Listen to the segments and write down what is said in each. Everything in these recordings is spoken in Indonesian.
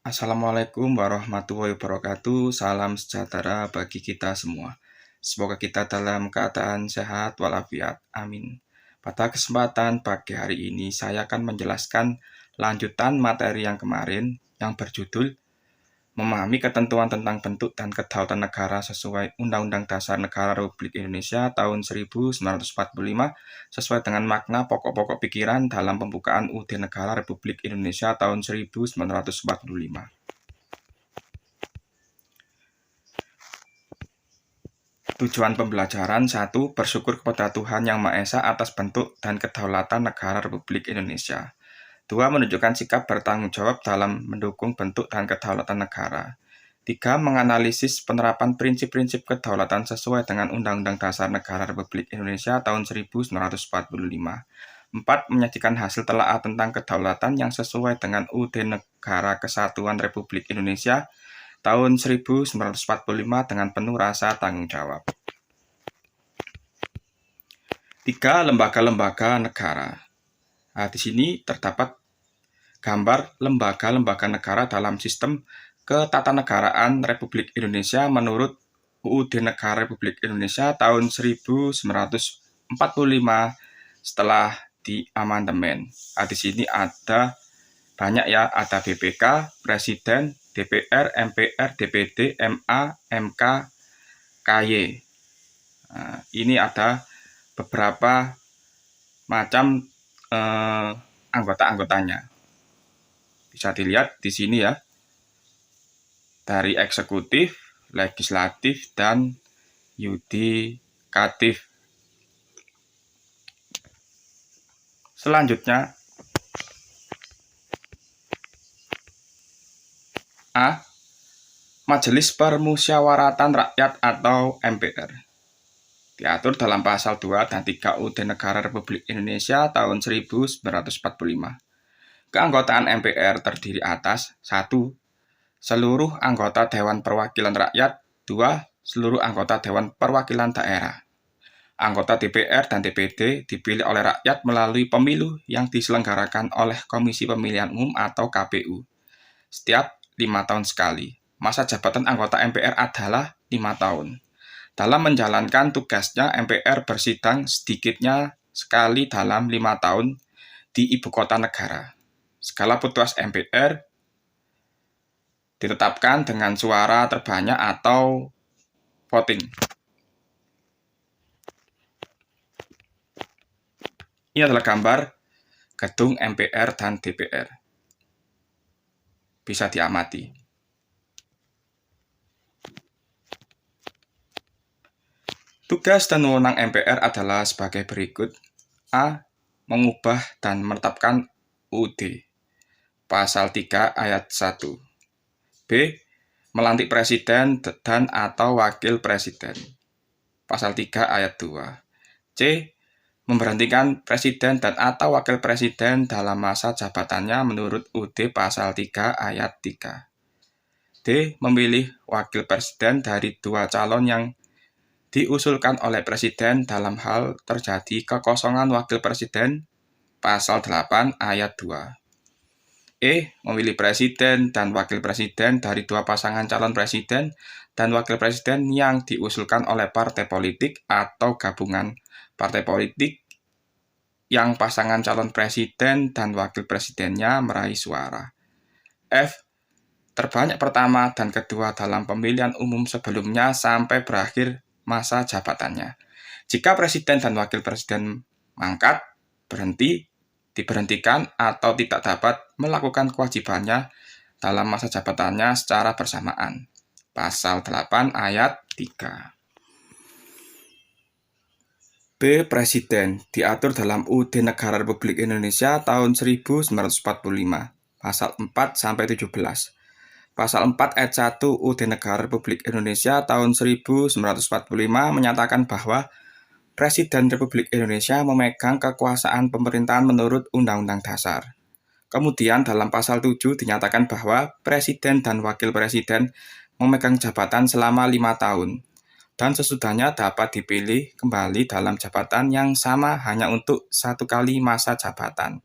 Assalamualaikum warahmatullahi wabarakatuh. Salam sejahtera bagi kita semua. Semoga kita dalam keadaan sehat walafiat. Amin. Pada kesempatan pagi hari ini, saya akan menjelaskan lanjutan materi yang kemarin yang berjudul Memahami ketentuan tentang bentuk dan kedaulatan negara sesuai Undang-Undang Dasar Negara Republik Indonesia tahun 1945 sesuai dengan makna pokok-pokok pikiran dalam pembukaan UUD Negara Republik Indonesia tahun 1945. Tujuan pembelajaran 1. Bersyukur kepada Tuhan Yang Maha Esa atas bentuk dan kedaulatan negara Republik Indonesia. 2. Menunjukkan sikap bertanggung jawab dalam mendukung bentuk dan kedaulatan negara. 3. Menganalisis penerapan prinsip-prinsip kedaulatan sesuai dengan Undang-Undang Dasar Negara Republik Indonesia tahun 1945. 4. Menyajikan hasil telaah tentang kedaulatan yang sesuai dengan UUD Negara Kesatuan Republik Indonesia tahun 1945 dengan penuh rasa tanggung jawab. 3. Lembaga-lembaga negara. Nah, di sini terdapat gambar lembaga-lembaga negara dalam sistem ketatanegaraan Republik Indonesia menurut UUD Negara Republik Indonesia tahun 1945 setelah diamandemen. Nah, di sini ada banyak ya, ada BPK, Presiden, DPR, MPR, DPD, MA, MK, KY. Nah, ini ada beberapa macam anggota-anggotanya. Bisa dilihat di sini ya, dari eksekutif, legislatif, dan yudikatif. Selanjutnya, A. Majelis Permusyawaratan Rakyat atau MPR. Diatur dalam pasal 2 dan 3 UUD Negara Republik Indonesia tahun 1945. Keanggotaan MPR terdiri atas 1. Seluruh anggota Dewan Perwakilan Rakyat. 2. Seluruh anggota Dewan Perwakilan Daerah. Anggota DPR dan DPD dipilih oleh rakyat melalui pemilu yang diselenggarakan oleh Komisi Pemilihan Umum atau KPU setiap 5 tahun sekali. Masa jabatan anggota MPR adalah 5 tahun. Dalam menjalankan tugasnya, MPR bersidang sedikitnya sekali dalam 5 tahun di ibu kota negara. Segala putusan MPR ditetapkan dengan suara terbanyak atau voting. Ini adalah gambar gedung MPR dan DPR. Bisa diamati. Tugas dan wewenang MPR adalah sebagai berikut. A. Mengubah dan menetapkan UUD. Pasal 3 ayat 1. B. Melantik presiden dan atau wakil presiden. Pasal 3 ayat 2. C. Memberhentikan presiden dan atau wakil presiden dalam masa jabatannya menurut UUD pasal 3 ayat 3. D. Memilih wakil presiden dari 2 calon yang diusulkan oleh presiden dalam hal terjadi kekosongan wakil presiden pasal 8 ayat 2. E. Memilih presiden dan wakil presiden dari 2 pasangan calon presiden dan wakil presiden yang diusulkan oleh partai politik atau gabungan partai politik yang pasangan calon presiden dan wakil presidennya meraih suara. F. Terbanyak pertama dan kedua dalam pemilihan umum sebelumnya sampai berakhir masa jabatannya. Jika presiden dan wakil presiden mangkat, berhenti, diberhentikan, atau tidak dapat melakukan kewajibannya dalam masa jabatannya secara bersamaan. Pasal 8 ayat 3. B. Presiden diatur dalam UUD Negara Republik Indonesia tahun 1945, pasal 4 sampai 17. Pasal 4 ayat 1 UUD Negara Republik Indonesia tahun 1945 menyatakan bahwa Presiden Republik Indonesia memegang kekuasaan pemerintahan menurut Undang-Undang Dasar. Kemudian dalam pasal 7 dinyatakan bahwa Presiden dan Wakil Presiden memegang jabatan selama 5 tahun. Dan sesudahnya dapat dipilih kembali dalam jabatan yang sama hanya untuk 1 kali masa jabatan.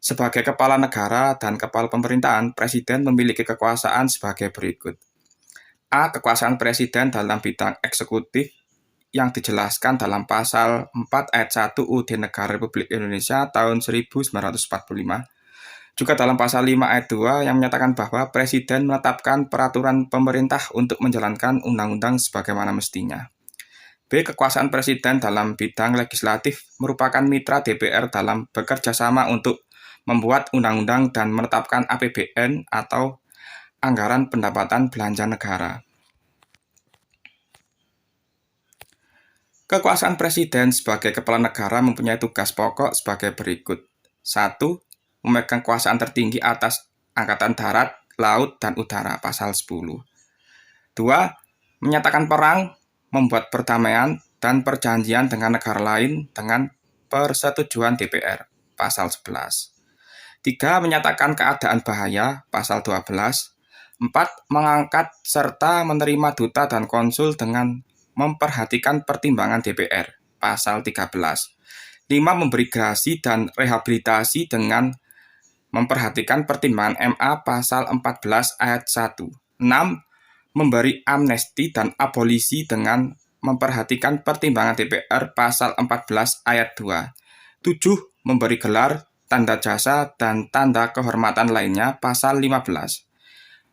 Sebagai kepala negara dan kepala pemerintahan, presiden memiliki kekuasaan sebagai berikut. A. Kekuasaan presiden dalam bidang eksekutif yang dijelaskan dalam pasal 4 ayat 1 UUD Negara Republik Indonesia tahun 1945. Juga dalam pasal 5 ayat 2 yang menyatakan bahwa presiden menetapkan peraturan pemerintah untuk menjalankan undang-undang sebagaimana mestinya. B. Kekuasaan presiden dalam bidang legislatif merupakan mitra DPR dalam bekerja sama untuk membuat undang-undang dan menetapkan APBN atau anggaran pendapatan belanja negara. Kekuasaan presiden sebagai kepala negara mempunyai tugas pokok sebagai berikut. 1. Memegang kekuasaan tertinggi atas angkatan darat, laut, dan udara, pasal 10. 2. Menyatakan perang, membuat perdamaian, dan perjanjian dengan negara lain dengan persetujuan DPR, pasal 11. 3. Menyatakan keadaan bahaya, pasal 12. 4. Mengangkat serta menerima duta dan konsul dengan memperhatikan pertimbangan DPR, pasal 13. 5. Memberi gerasi dan rehabilitasi dengan memperhatikan pertimbangan MA, pasal 14 ayat 1. 6. Memberi amnesti dan abolisi dengan memperhatikan pertimbangan DPR, pasal 14 ayat 2. 7. Memberi gelar, tanda jasa, dan tanda kehormatan lainnya, pasal 15.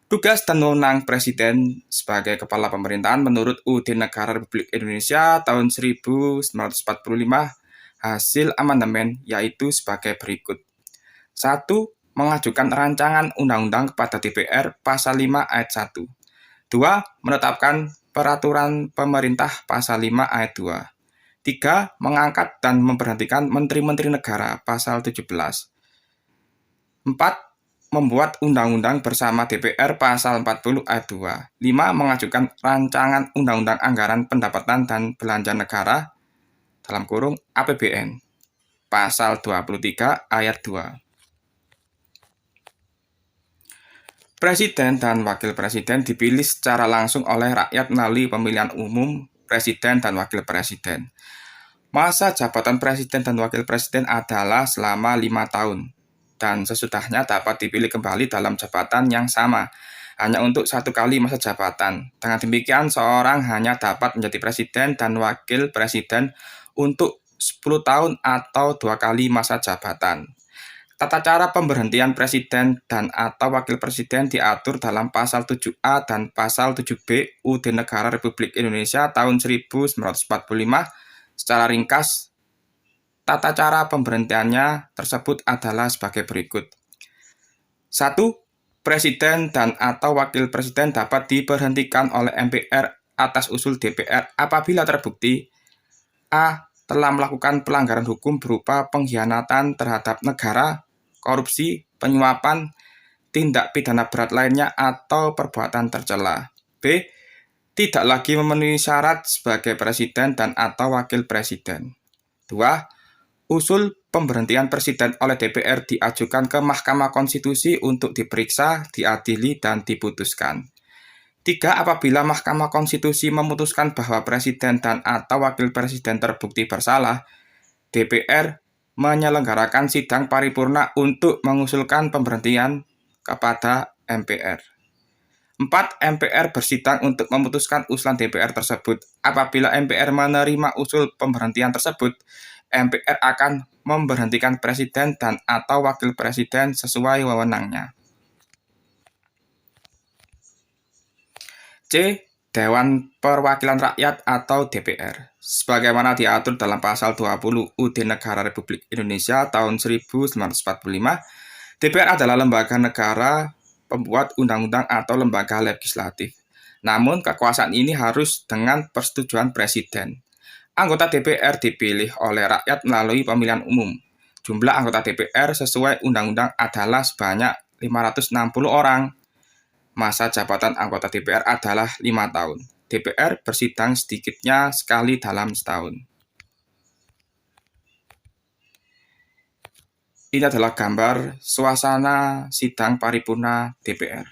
Tugas dan wewenang Presiden sebagai Kepala Pemerintahan menurut UUD Negara Republik Indonesia tahun 1945 hasil amandemen yaitu sebagai berikut. 1. Mengajukan rancangan undang-undang kepada DPR pasal 5 ayat 1. 2. Menetapkan peraturan pemerintah pasal 5 ayat 2. 3. Mengangkat dan memberhentikan menteri-menteri negara pasal 17. 4. Membuat undang-undang bersama DPR pasal 40 ayat 2. 5. Mengajukan rancangan undang-undang anggaran pendapatan dan belanja negara dalam kurung APBN pasal 23 ayat 2. Presiden dan wakil presiden dipilih secara langsung oleh rakyat melalui pemilihan umum presiden dan wakil presiden. Masa jabatan presiden dan wakil presiden adalah selama 5 tahun. Dan sesudahnya dapat dipilih kembali dalam jabatan yang sama, hanya untuk 1 kali masa jabatan. Dengan demikian, seorang hanya dapat menjadi presiden dan wakil presiden untuk 10 tahun atau 2 kali masa jabatan. Tata cara pemberhentian presiden dan atau wakil presiden diatur dalam pasal 7A dan pasal 7B UUD Negara Republik Indonesia tahun 1945. Secara ringkas, tata cara pemberhentiannya tersebut adalah sebagai berikut. 1. Presiden dan atau wakil presiden dapat diberhentikan oleh MPR atas usul DPR apabila terbukti A. Telah melakukan pelanggaran hukum berupa pengkhianatan terhadap negara, korupsi, penyuapan, tindak pidana berat lainnya atau perbuatan tercela. B. Tidak lagi memenuhi syarat sebagai presiden dan atau wakil presiden. 2. Usul pemberhentian presiden oleh DPR diajukan ke Mahkamah Konstitusi untuk diperiksa, diadili, dan diputuskan. 3. Apabila Mahkamah Konstitusi memutuskan bahwa presiden dan atau wakil presiden terbukti bersalah, DPR menyelenggarakan sidang paripurna untuk mengusulkan pemberhentian kepada MPR. 4. MPR bersidang untuk memutuskan usulan DPR tersebut. Apabila MPR menerima usul pemberhentian tersebut, MPR akan memberhentikan presiden dan atau wakil presiden sesuai wewenangnya. C. Dewan Perwakilan Rakyat atau DPR. Sebagaimana diatur dalam pasal 20 UUD Negara Republik Indonesia tahun 1945, DPR adalah lembaga negara pembuat undang-undang atau lembaga legislatif. Namun, kekuasaan ini harus dengan persetujuan presiden. Anggota DPR dipilih oleh rakyat melalui pemilihan umum. Jumlah anggota DPR sesuai undang-undang adalah sebanyak 560 orang. Masa jabatan anggota DPR adalah 5 tahun. DPR bersidang sedikitnya sekali dalam setahun. Ini adalah gambar suasana sidang paripurna DPR.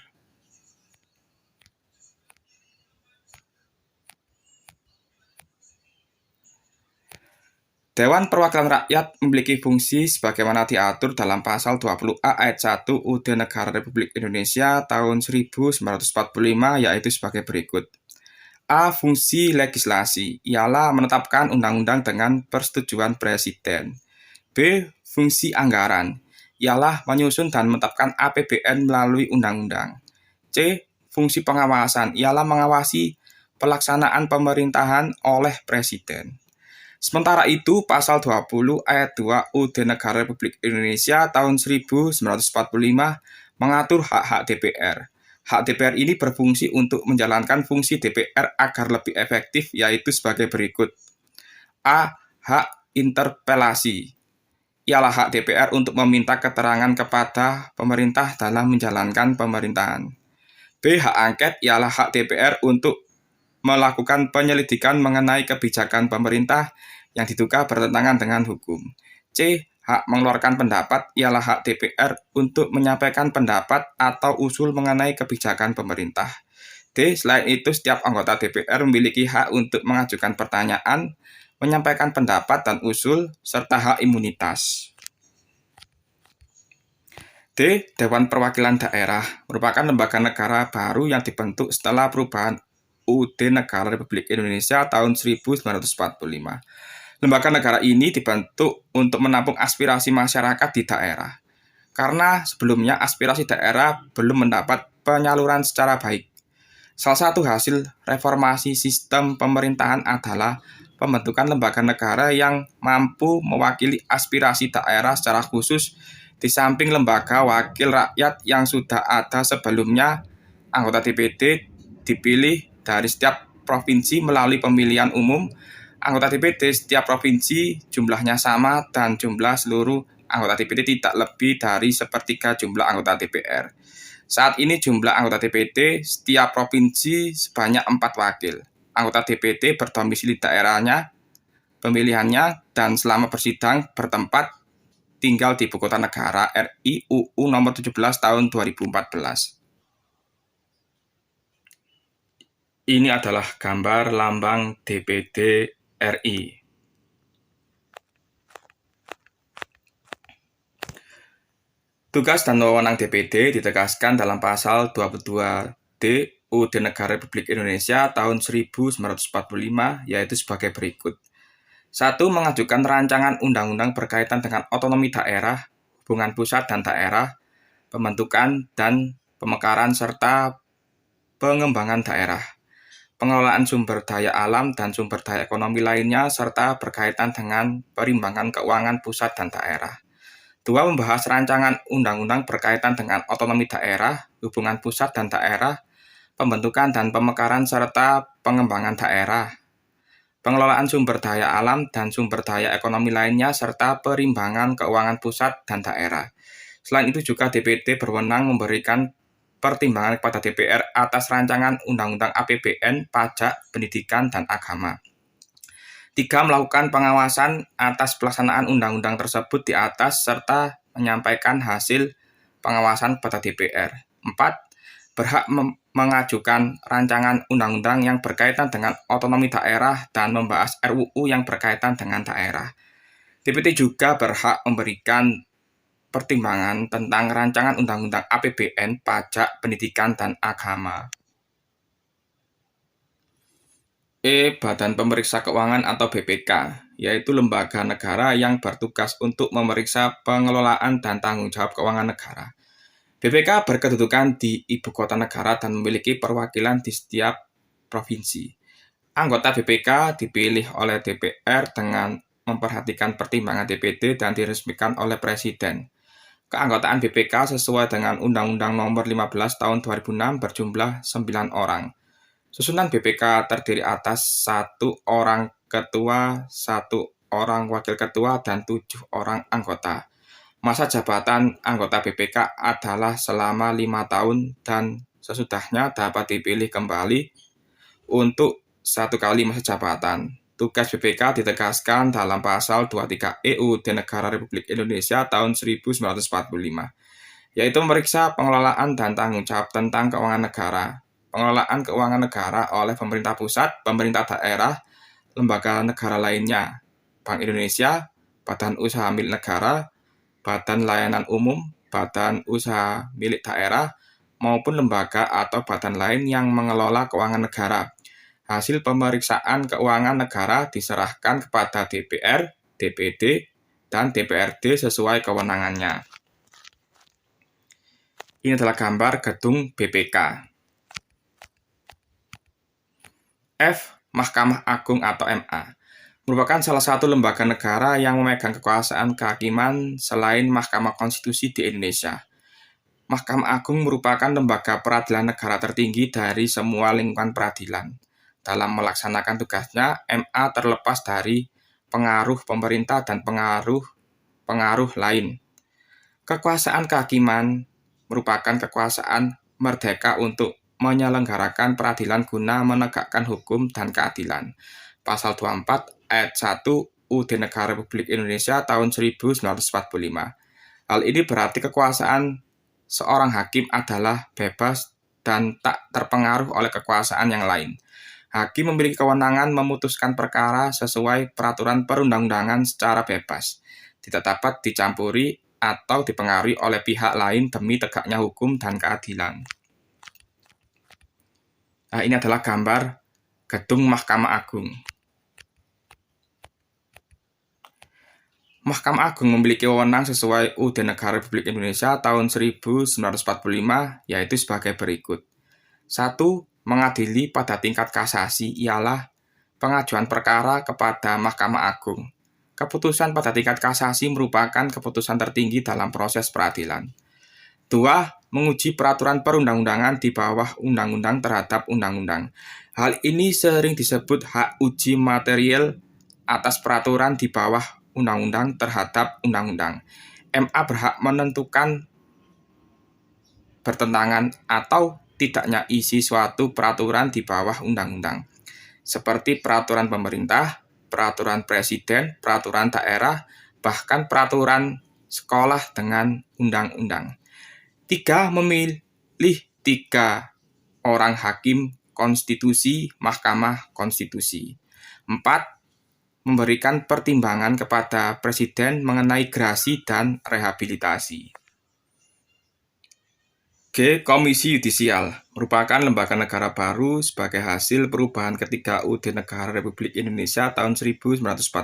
Dewan Perwakilan Rakyat memiliki fungsi sebagaimana diatur dalam pasal 20A ayat 1 UUD Negara Republik Indonesia tahun 1945, yaitu sebagai berikut. A. Fungsi legislasi, ialah menetapkan undang-undang dengan persetujuan Presiden. B. Fungsi anggaran, ialah menyusun dan menetapkan APBN melalui undang-undang. C. Fungsi pengawasan, ialah mengawasi pelaksanaan pemerintahan oleh Presiden. Sementara itu, pasal 20 ayat 2 UUD Negara Republik Indonesia tahun 1945 mengatur hak-hak DPR. Hak DPR ini berfungsi untuk menjalankan fungsi DPR agar lebih efektif, yaitu sebagai berikut. A. Hak interpelasi, ialah hak DPR untuk meminta keterangan kepada pemerintah dalam menjalankan pemerintahan. B. Hak angket, ialah hak DPR untuk melakukan penyelidikan mengenai kebijakan pemerintah yang diduga bertentangan dengan hukum. C. Hak mengeluarkan pendapat, ialah hak DPR untuk menyampaikan pendapat atau usul mengenai kebijakan pemerintah. D. Selain itu, setiap anggota DPR memiliki hak untuk mengajukan pertanyaan, menyampaikan pendapat dan usul, serta hak imunitas. D. Dewan Perwakilan Daerah merupakan lembaga negara baru yang dibentuk setelah perubahan UUD Negara Republik Indonesia tahun 1945. Lembaga negara ini dibentuk untuk menampung aspirasi masyarakat di daerah, karena sebelumnya aspirasi daerah belum mendapat penyaluran secara baik. Salah satu hasil reformasi sistem pemerintahan adalah pembentukan lembaga negara yang mampu mewakili aspirasi daerah secara khusus, di samping lembaga wakil rakyat yang sudah ada sebelumnya. Anggota DPD dipilih dari setiap provinsi melalui pemilihan umum. Anggota DPD setiap provinsi jumlahnya sama dan jumlah seluruh anggota DPD tidak lebih dari sepertiga jumlah anggota DPR. Saat ini jumlah anggota DPD setiap provinsi sebanyak 4 wakil. Anggota DPD berdomisili daerahnya, pemilihannya, dan selama bersidang bertempat tinggal di Ibu Kota Negara RI UU nomor 17 tahun 2014. Ini adalah gambar lambang DPD RI. Tugas dan wewenang DPD ditegaskan dalam pasal 22D UUD Negara Republik Indonesia tahun 1945, yaitu sebagai berikut. 1. Mengajukan rancangan undang-undang berkaitan dengan otonomi daerah, hubungan pusat dan daerah, pembentukan dan pemekaran serta pengembangan daerah, pengelolaan sumber daya alam dan sumber daya ekonomi lainnya, serta berkaitan dengan perimbangan keuangan pusat dan daerah. 2. Membahas rancangan undang-undang berkaitan dengan otonomi daerah, hubungan pusat dan daerah, pembentukan dan pemekaran serta pengembangan daerah, pengelolaan sumber daya alam dan sumber daya ekonomi lainnya, serta perimbangan keuangan pusat dan daerah. Selain itu juga DPD berwenang memberikan pertimbangan kepada DPR atas rancangan undang-undang APBN, pajak, pendidikan, dan agama. 3. Melakukan pengawasan atas pelaksanaan undang-undang tersebut di atas serta menyampaikan hasil pengawasan kepada DPR. 4. Berhak mengajukan rancangan undang-undang yang berkaitan dengan otonomi daerah dan membahas RUU yang berkaitan dengan daerah. DPD juga berhak memberikan pertimbangan tentang rancangan undang-undang APBN, pajak, pendidikan, dan agama. Badan Pemeriksa Keuangan atau BPK, yaitu lembaga negara yang bertugas untuk memeriksa pengelolaan dan tanggung jawab keuangan negara. BPK berkedudukan di Ibu Kota Negara dan memiliki perwakilan di setiap provinsi. Anggota BPK dipilih oleh DPR dengan memperhatikan pertimbangan DPD dan diresmikan oleh Presiden. Keanggotaan BPK sesuai dengan Undang-Undang Nomor 15 Tahun 2006 berjumlah 9 orang. Susunan BPK terdiri atas 1 orang ketua, 1 orang wakil ketua, dan 7 orang anggota. Masa jabatan anggota BPK adalah selama 5 tahun dan sesudahnya dapat dipilih kembali untuk 1 kali masa jabatan. Tugas BPK ditegaskan dalam pasal 23E UUD Negara Republik Indonesia tahun 1945, yaitu memeriksa pengelolaan dan tanggung jawab tentang keuangan negara, pengelolaan keuangan negara oleh pemerintah pusat, pemerintah daerah, lembaga negara lainnya, Bank Indonesia, badan usaha milik negara, badan layanan umum, badan usaha milik daerah, maupun lembaga atau badan lain yang mengelola keuangan negara. Hasil pemeriksaan keuangan negara diserahkan kepada DPR, DPD, dan DPRD sesuai kewenangannya. Ini adalah gambar gedung BPK. F. Mahkamah Agung atau MA merupakan salah satu lembaga negara yang memegang kekuasaan kehakiman selain Mahkamah Konstitusi di Indonesia. Mahkamah Agung merupakan lembaga peradilan negara tertinggi dari semua lingkungan peradilan. Dalam melaksanakan tugasnya, MA terlepas dari pengaruh pemerintah dan pengaruh lain. Kekuasaan kehakiman merupakan kekuasaan merdeka untuk menyelenggarakan peradilan guna menegakkan hukum dan keadilan. Pasal 24 ayat 1 UUD Negara Republik Indonesia tahun 1945. Hal ini berarti kekuasaan seorang hakim adalah bebas dan tak terpengaruh oleh kekuasaan yang lain. Hakim memiliki kewenangan memutuskan perkara sesuai peraturan perundang-undangan secara bebas, tidak dapat dicampuri atau dipengaruhi oleh pihak lain demi tegaknya hukum dan keadilan. Nah, ini adalah gambar gedung Mahkamah Agung. Mahkamah Agung memiliki wewenang sesuai UUD Negara Republik Indonesia tahun 1945, yaitu sebagai berikut. 1. Mengadili pada tingkat kasasi ialah pengajuan perkara kepada Mahkamah Agung. Keputusan pada tingkat kasasi merupakan keputusan tertinggi dalam proses peradilan. 2. Menguji peraturan perundang-undangan di bawah undang-undang terhadap undang-undang. Hal ini sering disebut hak uji material atas peraturan di bawah undang-undang terhadap undang-undang. MA berhak menentukan bertentangan atau tidaknya isi suatu peraturan di bawah undang-undang, seperti peraturan pemerintah, peraturan presiden, peraturan daerah, bahkan peraturan sekolah dengan undang-undang. 3. Memilih 3 orang hakim konstitusi Mahkamah Konstitusi. 4. Memberikan pertimbangan kepada Presiden mengenai gerasi dan rehabilitasi. G. Komisi Yudisial merupakan lembaga negara baru sebagai hasil perubahan ketiga UUD Negara Republik Indonesia tahun 1945.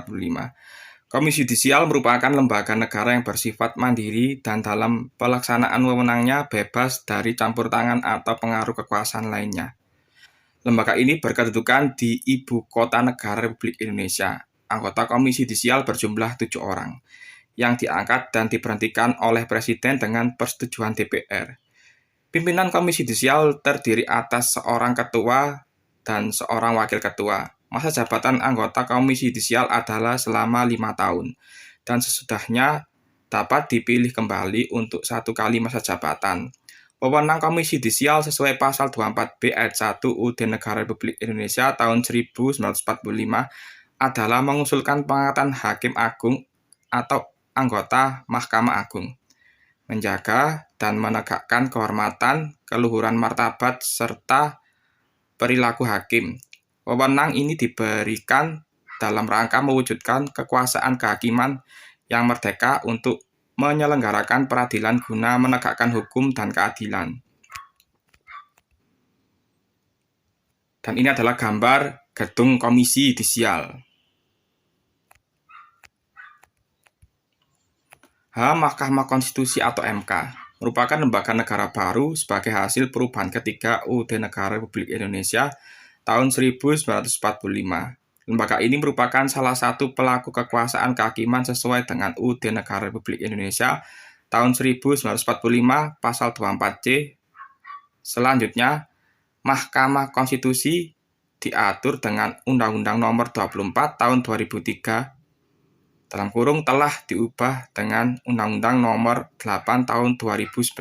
Komisi Yudisial merupakan lembaga negara yang bersifat mandiri dan dalam pelaksanaan wewenangnya bebas dari campur tangan atau pengaruh kekuasaan lainnya. Lembaga ini berkedudukan di Ibu Kota Negara Republik Indonesia. Anggota Komisi Yudisial berjumlah 7 orang, yang diangkat dan diberhentikan oleh Presiden dengan persetujuan DPR. Pimpinan Komisi Yudisial terdiri atas seorang ketua dan seorang wakil ketua. Masa jabatan anggota Komisi Yudisial adalah selama 5 tahun, dan sesudahnya dapat dipilih kembali untuk 1 kali masa jabatan. Wewenang Komisi Yudisial sesuai pasal 24B ayat 1 UUD Negara Republik Indonesia tahun 1945 adalah mengusulkan pengangkatan Hakim Agung atau anggota Mahkamah Agung, menjaga dan menegakkan kehormatan, keluhuran martabat, serta perilaku hakim. Wewenang ini diberikan dalam rangka mewujudkan kekuasaan kehakiman yang merdeka untuk menyelenggarakan peradilan guna menegakkan hukum dan keadilan. Dan ini adalah gambar gedung Komisi Yudisial. H. Mahkamah Konstitusi atau MK merupakan lembaga negara baru sebagai hasil perubahan ketiga UUD Negara Republik Indonesia tahun 1945. Lembaga ini merupakan salah satu pelaku kekuasaan kehakiman sesuai dengan UUD Negara Republik Indonesia tahun 1945 pasal 24C. Selanjutnya, Mahkamah Konstitusi diatur dengan Undang-Undang Nomor 24 tahun 2003 telah diubah dengan Undang-Undang Nomor 8 tahun 2011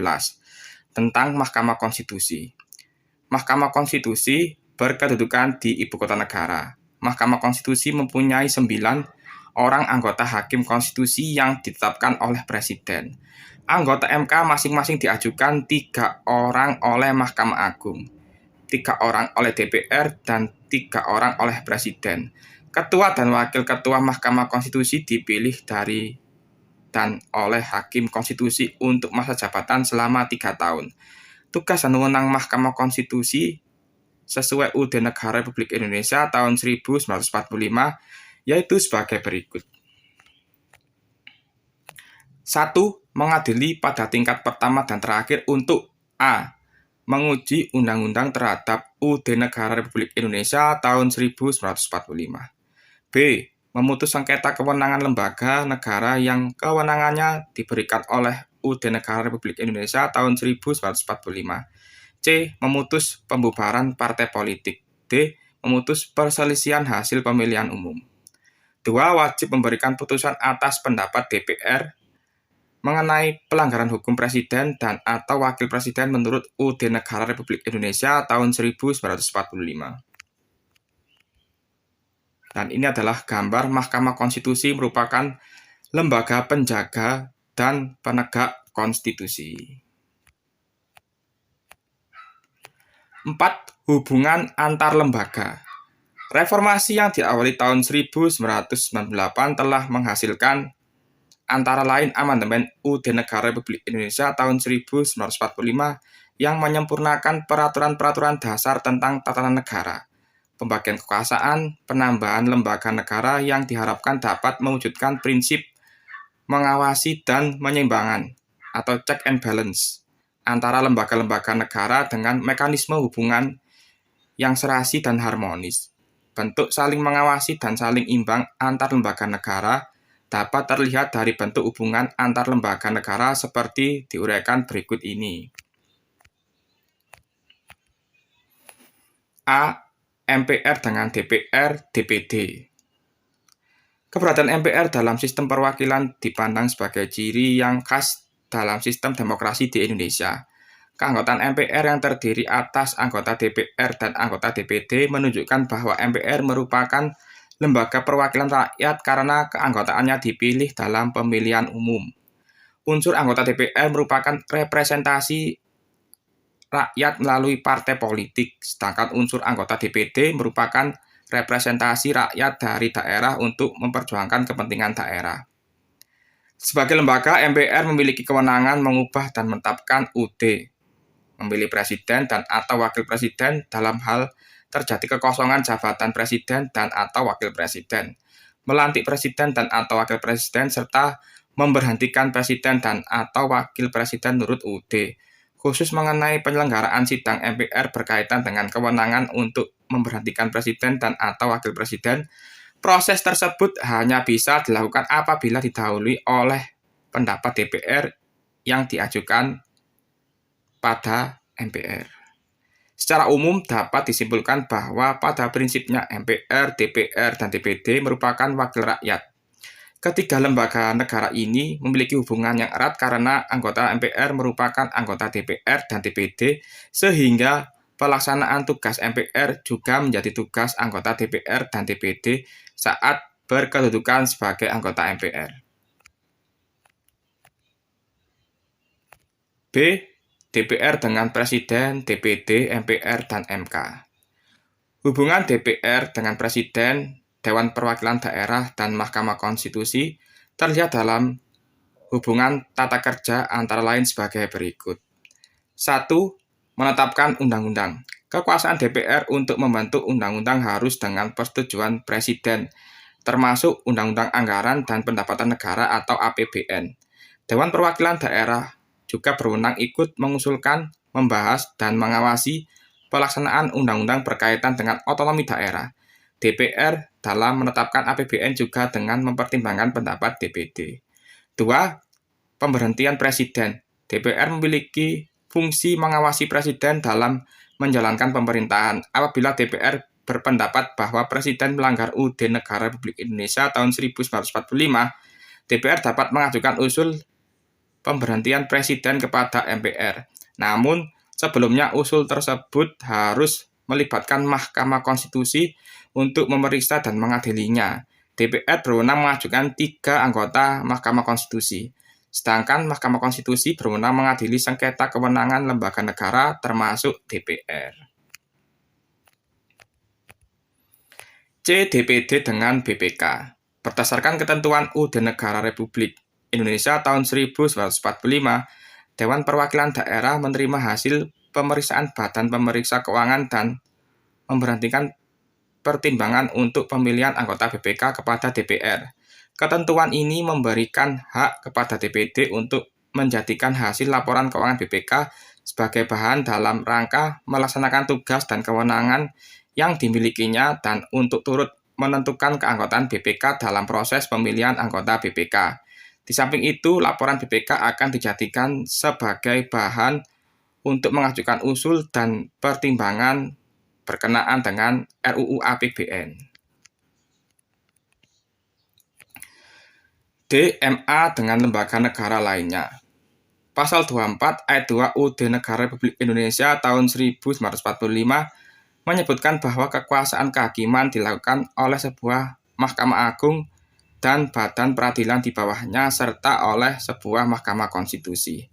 tentang Mahkamah Konstitusi. Mahkamah Konstitusi berkedudukan di Ibu Kota Negara. Mahkamah Konstitusi mempunyai 9 orang anggota hakim konstitusi yang ditetapkan oleh Presiden. Anggota MK masing-masing diajukan 3 orang oleh Mahkamah Agung, 3 orang oleh DPR, dan 3 orang oleh Presiden. Ketua dan Wakil Ketua Mahkamah Konstitusi dipilih dari dan oleh Hakim Konstitusi untuk masa jabatan selama 3 tahun. Tugas dan wewenang Mahkamah Konstitusi sesuai UUD Negara Republik Indonesia tahun 1945 yaitu sebagai berikut. 1. Mengadili pada tingkat pertama dan terakhir untuk A. Menguji undang-undang terhadap UUD Negara Republik Indonesia tahun 1945. B. Memutus sengketa kewenangan lembaga negara yang kewenangannya diberikan oleh UUD Negara Republik Indonesia tahun 1945. C. Memutus pembubaran partai politik. D. Memutus perselisihan hasil pemilihan umum. 2. Wajib memberikan putusan atas pendapat DPR mengenai pelanggaran hukum presiden dan atau wakil presiden menurut UUD Negara Republik Indonesia tahun 1945. Dan ini adalah gambar Mahkamah Konstitusi merupakan lembaga penjaga dan penegak konstitusi. 4. Hubungan antar lembaga. Reformasi yang diawali tahun 1998 telah menghasilkan antara lain amandemen UUD Negara Republik Indonesia tahun 1945 yang menyempurnakan peraturan-peraturan dasar tentang tatanan negara, pembagian kekuasaan, penambahan lembaga negara yang diharapkan dapat mewujudkan prinsip mengawasi dan menyeimbangkan atau check and balance antara lembaga-lembaga negara dengan mekanisme hubungan yang serasi dan harmonis. Bentuk saling mengawasi dan saling imbang antar lembaga negara dapat terlihat dari bentuk hubungan antar lembaga negara seperti diuraikan berikut ini. A. MPR dengan DPR, DPD. Keberadaan MPR dalam sistem perwakilan dipandang sebagai ciri yang khas dalam sistem demokrasi di Indonesia. Keanggotaan MPR yang terdiri atas anggota DPR dan anggota DPD menunjukkan bahwa MPR merupakan lembaga perwakilan rakyat karena keanggotaannya dipilih dalam pemilihan umum. Unsur anggota DPR merupakan representasi rakyat melalui partai politik, sedangkan unsur anggota DPD merupakan representasi rakyat dari daerah untuk memperjuangkan kepentingan daerah. Sebagai lembaga, MPR memiliki kewenangan mengubah dan menetapkan UUD, memilih presiden dan atau wakil presiden dalam hal terjadi kekosongan jabatan presiden dan atau wakil presiden, melantik presiden dan atau wakil presiden, serta memberhentikan presiden dan atau wakil presiden menurut UUD. Khusus mengenai penyelenggaraan sidang MPR berkaitan dengan kewenangan untuk memberhentikan presiden dan atau wakil presiden, proses tersebut hanya bisa dilakukan apabila didahului oleh pendapat DPR yang diajukan pada MPR. Secara umum dapat disimpulkan bahwa pada prinsipnya MPR, DPR, dan DPD merupakan wakil rakyat. Ketiga lembaga negara ini memiliki hubungan yang erat karena anggota MPR merupakan anggota DPR dan DPD, sehingga pelaksanaan tugas MPR juga menjadi tugas anggota DPR dan DPD saat berkedudukan sebagai anggota MPR. B. DPR dengan Presiden, DPD, MPR, dan MK. Hubungan DPR dengan Presiden, Dewan Perwakilan Daerah, dan Mahkamah Konstitusi terlihat dalam hubungan tata kerja antara lain sebagai berikut. 1. Menetapkan undang-undang. Kekuasaan DPR untuk membentuk undang-undang harus dengan persetujuan Presiden, termasuk Undang-Undang Anggaran dan Pendapatan Negara atau APBN. Dewan Perwakilan Daerah juga berwenang ikut mengusulkan, membahas, dan mengawasi pelaksanaan undang-undang berkaitan dengan otonomi daerah. DPR dalam menetapkan APBN juga dengan mempertimbangkan pendapat DPD. 2. Pemberhentian Presiden. DPR memiliki fungsi mengawasi Presiden dalam menjalankan pemerintahan. Apabila DPR berpendapat bahwa Presiden melanggar UUD Negara Republik Indonesia tahun 1945, DPR dapat mengajukan usul pemberhentian Presiden kepada MPR. Namun, sebelumnya usul tersebut harus melibatkan Mahkamah Konstitusi untuk memeriksa dan mengadilinya. DPR berwenang mengajukan 3 anggota Mahkamah Konstitusi, sedangkan Mahkamah Konstitusi berwenang mengadili sengketa kewenangan lembaga negara termasuk DPR. C. DPD dengan BPK. Berdasarkan ketentuan UUD Negara Republik Indonesia tahun 1945, Dewan Perwakilan Daerah menerima hasil pemeriksaan Badan Pemeriksa Keuangan dan memberhentikan pertimbangan untuk pemilihan anggota BPK kepada DPR. Ketentuan ini memberikan hak kepada DPD untuk menjadikan hasil laporan keuangan BPK sebagai bahan dalam rangka melaksanakan tugas dan kewenangan yang dimilikinya dan untuk turut menentukan keanggotaan BPK dalam proses pemilihan anggota BPK. Di samping itu, laporan BPK akan dijadikan sebagai bahan untuk mengajukan usul dan pertimbangan berkenaan dengan RUU APBN. D. MA dengan lembaga negara lainnya. Pasal 24 ayat 2 UUD Negara Republik Indonesia tahun 1945 menyebutkan bahwa kekuasaan kehakiman dilakukan oleh sebuah Mahkamah Agung dan badan peradilan di bawahnya serta oleh sebuah Mahkamah Konstitusi.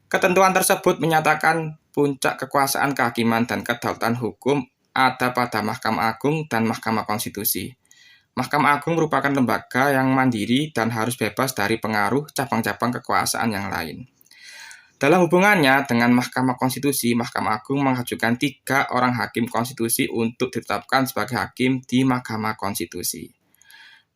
Ketentuan tersebut menyatakan puncak kekuasaan kehakiman dan kedaulatan hukum ada pada Mahkamah Agung dan Mahkamah Konstitusi. Mahkamah Agung merupakan lembaga yang mandiri dan harus bebas dari pengaruh cabang-cabang kekuasaan yang lain. Dalam hubungannya dengan Mahkamah Konstitusi, Mahkamah Agung mengajukan 3 orang hakim konstitusi untuk ditetapkan sebagai hakim di Mahkamah Konstitusi.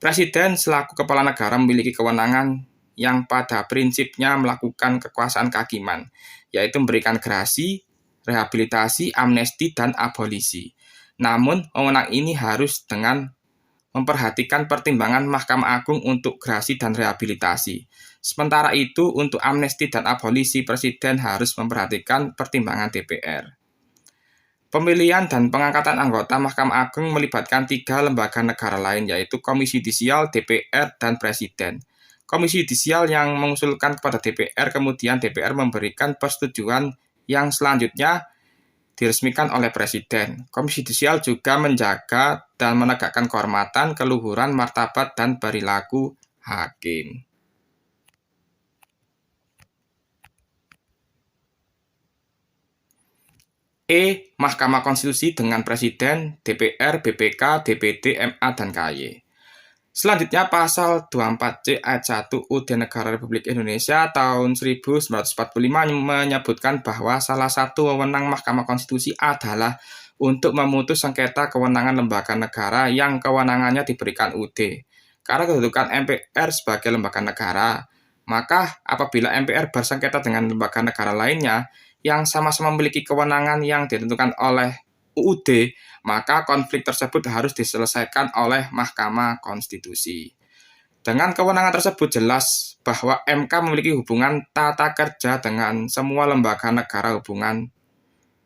Presiden selaku kepala negara memiliki kewenangan yang pada prinsipnya melakukan kekuasaan kehakiman, yaitu memberikan gerasi, rehabilitasi, amnesti, dan abolisi. Namun, wewenang ini harus dengan memperhatikan pertimbangan Mahkamah Agung untuk gerasi dan rehabilitasi. Sementara itu, untuk amnesti dan abolisi, Presiden harus memperhatikan pertimbangan DPR. Pemilihan dan pengangkatan anggota Mahkamah Agung melibatkan 3 lembaga negara lain, yaitu Komisi Yudisial, DPR, dan Presiden. Komisi Yudisial yang mengusulkan kepada DPR, kemudian DPR memberikan persetujuan yang selanjutnya diresmikan oleh Presiden. Komisi Yudisial juga menjaga dan menegakkan kehormatan, keluhuran, martabat, dan perilaku hakim. E. Mahkamah Konstitusi dengan Presiden, DPR, BPK, DPD, MA, dan KY. Selanjutnya, pasal 24C ayat 1 UUD Negara Republik Indonesia tahun 1945 menyebutkan bahwa salah satu wewenang Mahkamah Konstitusi adalah untuk memutus sengketa kewenangan lembaga negara yang kewenangannya diberikan UUD. Karena kedudukan MPR sebagai lembaga negara, maka apabila MPR bersengketa dengan lembaga negara lainnya yang sama-sama memiliki kewenangan yang ditentukan oleh UUD, maka konflik tersebut harus diselesaikan oleh Mahkamah Konstitusi. Dengan kewenangan tersebut jelas bahwa MK memiliki hubungan tata kerja dengan semua lembaga negara. Hubungan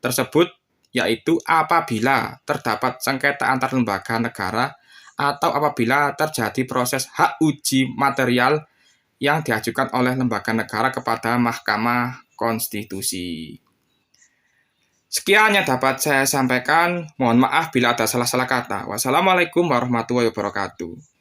tersebut yaitu apabila terdapat sengketa antar lembaga negara atau apabila terjadi proses hak uji material yang diajukan oleh lembaga negara kepada Mahkamah Konstitusi. Sekian yang dapat saya sampaikan. Mohon maaf bila ada salah-salah kata. Wassalamualaikum warahmatullahi wabarakatuh.